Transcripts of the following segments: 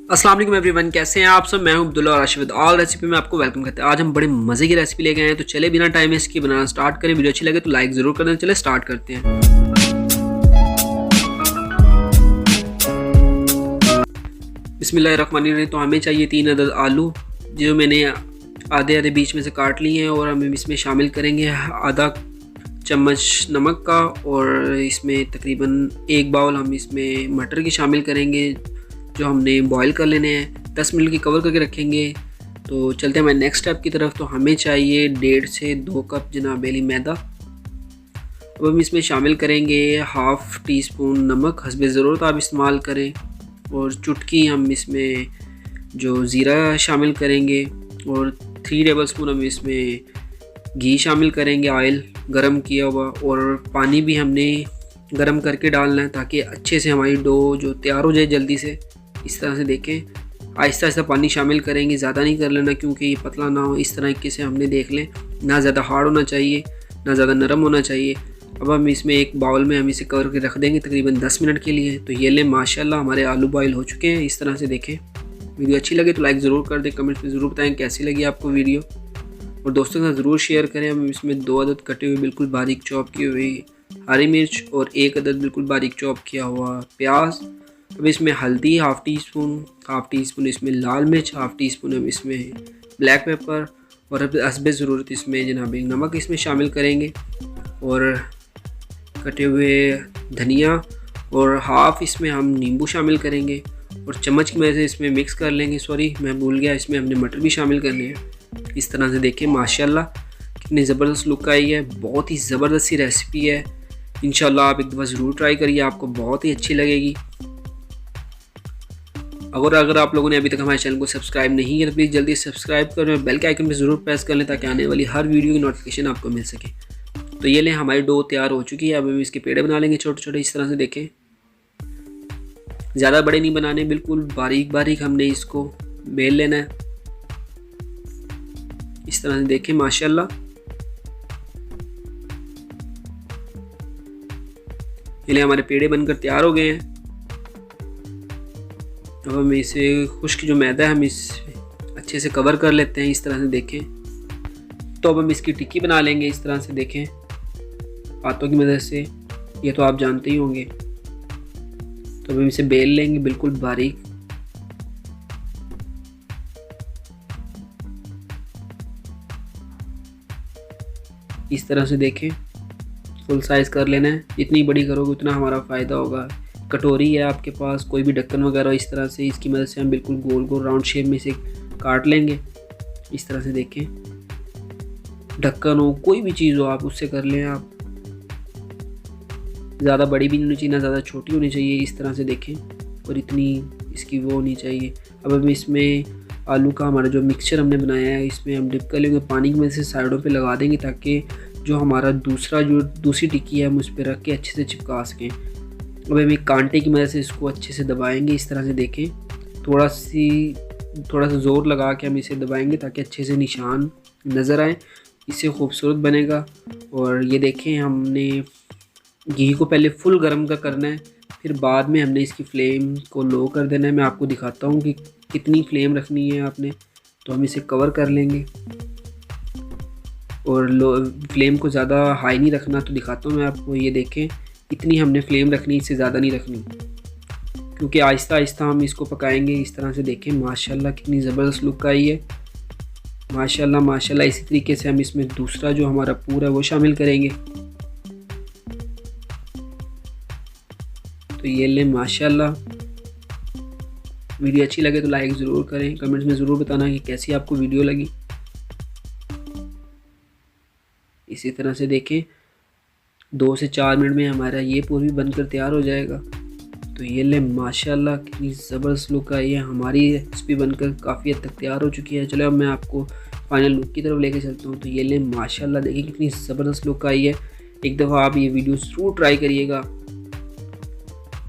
अस्सलाम वालेकुम एवरीवन, कैसे हैं आप सब। मैं हूं अब्दुल्ला और आशिफ ऑल रेसिपी में आपको वेलकम करते हैं। आज हम बड़े मज़े की रेसिपी लेके आए हैं, तो चले बिना टाइम वेस्ट किए बनाना स्टार्ट करें। वीडियो अच्छी लगे तो लाइक ज़रूर कर दें। चले स्टार्ट करते हैं। बिस्मिल्लाहिर्रहमानिर्रहीम। तो हमें चाहिए 3 अदद आलू, जो मैंने आधे आधे बीच में से काट लिए हैं, और हम इसमें शामिल करेंगे आधा चम्मच नमक का, और इसमें तकरीबन 1 बाउल हम इसमें मटर की शामिल करेंगे, जो हमने बॉईल कर लेने हैं। 10 मिनट की कवर करके रखेंगे। तो चलते हैं हमारे नेक्स्ट स्टेप की तरफ। तो हमें चाहिए 1.5 से 2 कप जनाबेली मैदा। अब हम इसमें शामिल करेंगे हाफ़ टी स्पून नमक, हस्बे ज़रूरत आप इस्तेमाल करें, और चुटकी हम इसमें जो ज़ीरा शामिल करेंगे, और 3 टेबल स्पून हम इसमें घी शामिल करेंगे, ऑयल गरम किया हुआ, और पानी भी हमने गरम करके डालना है ताकि अच्छे से हमारी डो जो तैयार हो जाए जल्दी से। इस तरह से देखें, आहिस्ता आहिस्ता पानी शामिल करेंगे, ज़्यादा नहीं कर लेना क्योंकि ये पतला ना हो। इस तरीके से हमने देख लें, ना ज़्यादा हार्ड होना चाहिए ना ज़्यादा नरम होना चाहिए। अब हम इसमें एक बाउल में हम इसे कवर करके रख देंगे तकरीबन 10 मिनट के लिए। तो ये लें, माशाल्लाह हमारे आलू बॉयल हो चुके हैं। इस तरह से देखें। वीडियो अच्छी लगे तो लाइक ज़रूर कर दें, कमेंट्स में ज़रूर बताएं कैसी लगी आपको वीडियो, और दोस्तों के साथ ज़रूर शेयर करें। हम इसमें 2 अदद कटे हुए बिल्कुल बारीक चॉप की हुई हरी मिर्च, और 1 अदद बिल्कुल बारीक चॉप किया हुआ प्याज। अब इसमें हल्दी हाफ़ टी स्पून इसमें लाल मिर्च, हाफ़ टी स्पून हम इसमें ब्लैक पेपर, और अब हस्बे ज़रूरत इसमें जनाब नमक इसमें शामिल करेंगे, और कटे हुए धनिया, और हाफ़ इसमें हम नींबू शामिल करेंगे, और चम्मच की मदद से इसमें मिक्स कर लेंगे। सॉरी मैं भूल गया, इसमें हमने मटर भी शामिल करने हैं। इस तरह से देखें, माशाल्लाह कितनी ज़बरदस्त लुक आई है। बहुत ही ज़बरदस्त सी रेसिपी है। इंशाल्लाह आप एक दफ़ा ज़रूर ट्राई करिए, आपको बहुत ही अच्छी लगेगी। अगर आप लोगों ने अभी तक हमारे चैनल को सब्सक्राइब नहीं किया तो प्लीज़ जल्दी सब्सक्राइब करें, और बेल के आइकन पर ज़रूर प्रेस कर लें ताकि आने वाली हर वीडियो की नोटिफिकेशन आपको मिल सके। तो ये लें, हमारी डो तैयार हो चुकी है। अब हम इसके पेड़े बना लेंगे छोटे छोटे। इस तरह से देखें, ज़्यादा बड़े नहीं बनाने, बिल्कुल बारीक बारीक हमने इसको बेल लेना है। इस तरह से देखें, माशाल्लाह ये लें, हमारे पेड़े बनकर तैयार हो गए हैं। अब हम इसे खुश्क जो मैदा है हम इस अच्छे से कवर कर लेते हैं। इस तरह से देखें। तो अब हम इसकी टिक्की बना लेंगे। इस तरह से देखें, हाथों की मदद से, ये तो आप जानते ही होंगे। तो अब हम इसे बेल लेंगे बिल्कुल बारीक। इस तरह से देखें, फुल साइज़ कर लेना है। जितनी बड़ी करोगे उतना हमारा फ़ायदा होगा। कटोरी है आपके पास, कोई भी ढक्कन वगैरह, इस तरह से इसकी मदद से हम बिल्कुल गोल गोल राउंड शेप में से काट लेंगे। इस तरह से देखें, ढक्कन हो, कोई भी चीज़ हो, आप उससे कर लें। आप ज़्यादा बड़ी भी नहीं होनी चाहिए, ना ज़्यादा छोटी होनी चाहिए। इस तरह से देखें, और इतनी इसकी वो होनी चाहिए। अब हम इसमें आलू का हमारा जो मिक्सचर हमने बनाया है, इसमें हम डिप कर लेंगे, पानी की मदद से साइडों पे लगा देंगे ताकि जो हमारा दूसरी टिक्की है हम उस पर रख के अच्छे से चिपका सकें। अब हम एक कांटे की मदद से इसको अच्छे से दबाएंगे। इस तरह से देखें, थोड़ा सा ज़ोर लगा के हम इसे दबाएंगे ताकि अच्छे से निशान नज़र आए, इससे खूबसूरत बनेगा। और ये देखें, हमने घी को पहले फुल गर्म का करना है, फिर बाद में हमने इसकी फ्लेम को लो कर देना है। मैं आपको दिखाता हूँ कि कितनी फ्लेम रखनी है आपने। तो हम इसे कवर कर लेंगे, और लो फ्लेम को ज़्यादा हाई नहीं रखना। तो दिखाता हूँ मैं आपको, ये देखें, इतनी हमने फ्लेम रखनी, इससे ज़्यादा नहीं रखनी, क्योंकि आहिस्ता आहिस्ता हम इसको पकाएंगे। इस तरह से देखें, माशाल्लाह कितनी ज़बरदस्त लुक आई है। माशाल्लाह माशाल्लाह। इसी तरीके से हम इसमें दूसरा जो हमारा पूरा वो शामिल करेंगे। तो ये लें, माशाल्लाह। वीडियो अच्छी लगे तो लाइक ज़रूर करें, कमेंट्स में ज़रूर बताना कि कैसी आपको वीडियो लगी। इसी तरह से देखें, 2 से 4 मिनट में हमारा ये पूरी बनकर तैयार हो जाएगा। तो ये ले, माशाल्लाह कितनी ज़बरदस्त लुक आई है। हमारी रेसिपी बनकर काफ़ी हद तक तैयार हो चुकी है। चलो अब मैं आपको फाइनल लुक की तरफ लेके चलता हूँ। तो ये ले, माशाल्लाह देखिए कितनी ज़बरदस्त लुक आई है। एक दफ़ा आप ये वीडियो ज़रूर ट्राई करिएगा।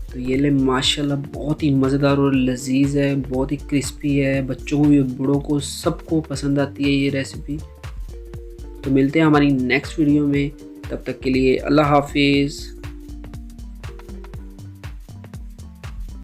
तो ये ले, माशाल्लाह बहुत ही मज़ेदार और लजीज है, बहुत ही क्रिस्पी है। बच्चों को भी, बूढ़ों को, सबको पसंद आती है ये रेसिपी। तो मिलते हैं हमारी नेक्स्ट वीडियो में, तब तक के लिए अल्लाह हाफिज़।